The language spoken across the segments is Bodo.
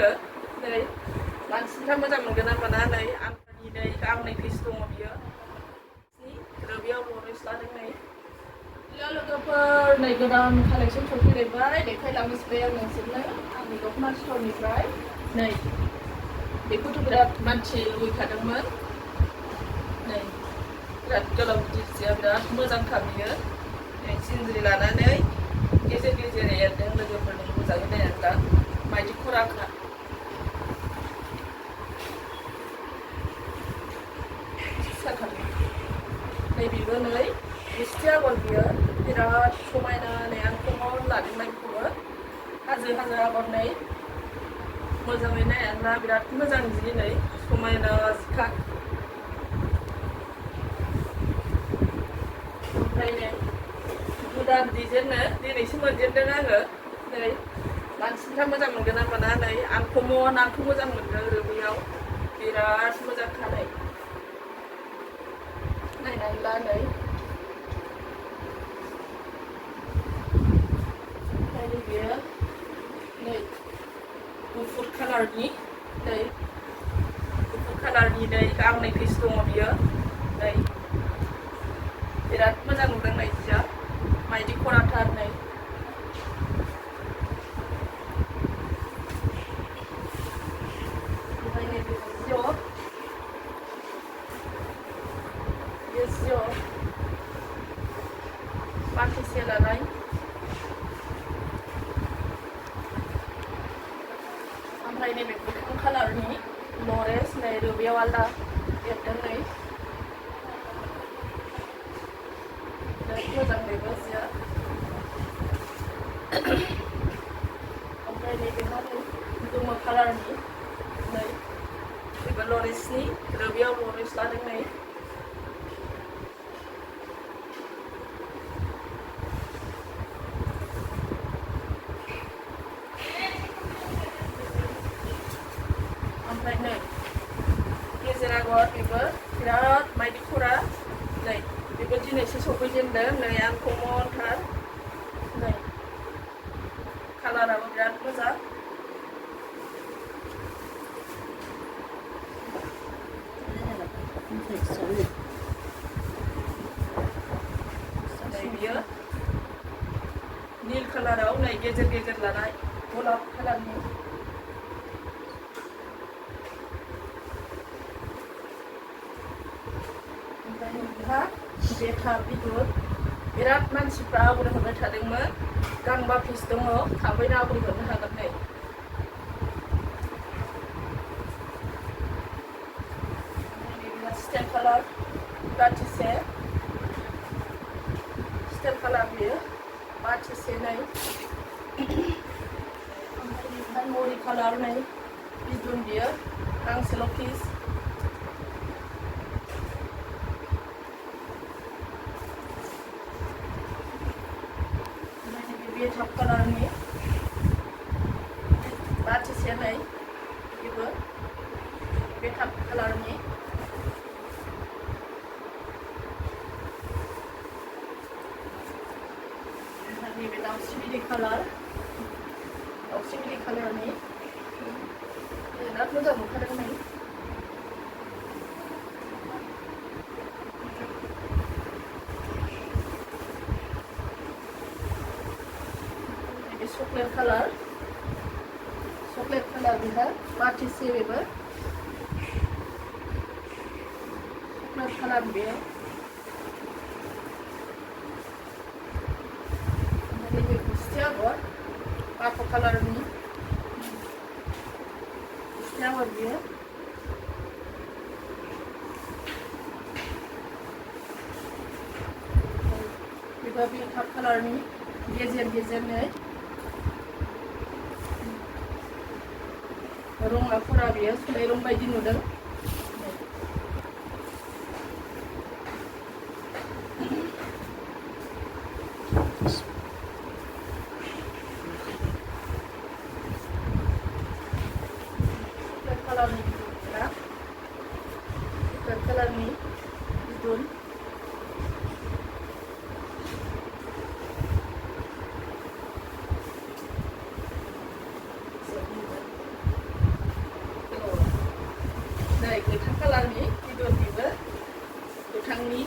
आङो नै मानसिफ्रा मोजां मोनगोन ना मोना नै आंनि नै गांनै पिस दङ बियो बेयाव लरेन्स लादों नै लोगोफोर नै गोदान कालेक्सन सफैलायबाय देखायलांनोसै आं नोंसोरनो आंनि दख'ना स्टरनिफ्राय नै बेखौथ' बिराद मानसि लुबैखादोंमोन नै बिराद गोलाव गिदिरसिया बिराद मोजांखा बियो नै सिनज्रि लानानै गेजेर गेजेर एरदों लोगोफोरनो मोजाङै नायनानै ला मायदि खराखा नै बेबो नै गुस्थि आगर बियो बिराद समायना नै आं खमाव लादों बेखौबो हाजो हाजो आगर नै मोजाङै नायनानै ला बिराद मोजां जि नै समायना जिखा ओमफ्राय नै गोदान डिजाइननो दिनैसो मोनजेनदों आङो नै मानसिफ्रा मोजां मोनगोन ना मोना नै आंखौमोन आंथ' मोजां मोनदों रोबैयाव बिराद मोजांखा नै नायनानै ला नै ओमफ्राय बेयो नै गुफुर कालारनि नै गुफुर कालारनि नै गांनै पिस दङ बियो नै बिराद मोजां नुदों नै जिया मायदि खराथार नै ओमफ्राय नैबे जिअ बाखिसे लानाय ओमफ्राय नैबे गोथां कालारनि लरेन्स नै रोबैयाव आलदा एरदों नै बिराद मोजां बेबो जिया ओमफ्राय नैबेहा नै गोमो कालारनि नै बेबो लरेन्सनि रोबैयाव लरेन्स लादों नै ओमफ्राय नै गेजेर आगर बेबो बिराद मायदि खरा नै बेबो दिनैसो सफैजेनदों नै आं कमनथार नै कालाराबो बिराद मोजां नै बियो नील कालाराव नै गेजेर गेजेर लानाय गलाब कालारनि ओमफ्राय नोंहा बेथा बिदुर बिराद मानसिफ्रा आगर हरबाय थादोंमोन गांबा पिस दङ थाबैनो आगर हरनो हागोन नै स्टेल कालार बाथिसे स्टेल कालार बियो बाथिसे नै ओमफ्राय मरि कालार नै बिदुन बियो गांसेल' पिस बेथाब कालारनि बाथिसे नै बेबो बेथाब कालारनि ओमफ्राय नैबे दाउस्रि कालारनि बिराद मोजां नुखादों नै चकलेट कालार बेहा बाथिसे बेबो चकलेट कालार बेयो नैबे गुस्थि आगर बाथ' कालारनि गुस्थि आगर बियो बेबो बेथाब कालारनि गेजेर गेजेरनो रंआ खरा बेयो सोलाय रं बायदि नुदों कालारनि बिदुन गोथां कालारनि बिदननिबो गोथांनि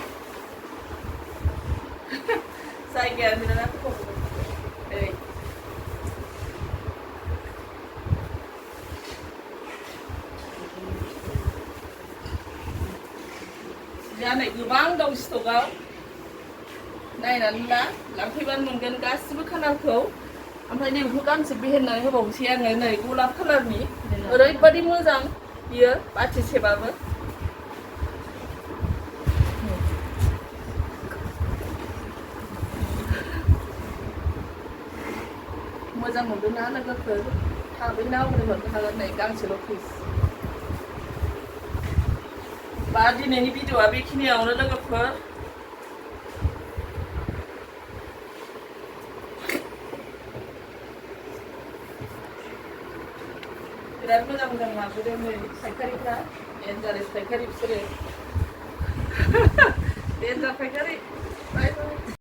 जायगाया बिराद खम ओरै जानाय गोबां दं स्टकआव नायनानै ला लांफैबानो मोनगोन गासिबो कालारखौ ओमफ्राय नैबेखौ गांसे बेहेरनानै होबावनोसै आङो नै गलाब कालारनि ओरैबायदि मोजां बियो बाथिसेबाबो मोजां मोनदोंना लोगोफोर थाबैनो आवगाय हरनो हागोन नै गांसेल' पिस बा दिनैनि भिडिअआ बेखिनियावनो लोगोफोर बिराद मोजां मोजां लाबोदों नै फायखारिफ्रा डेन्जारेस फायखारि बिसोरो डेन्जार फायखारि बाय बाय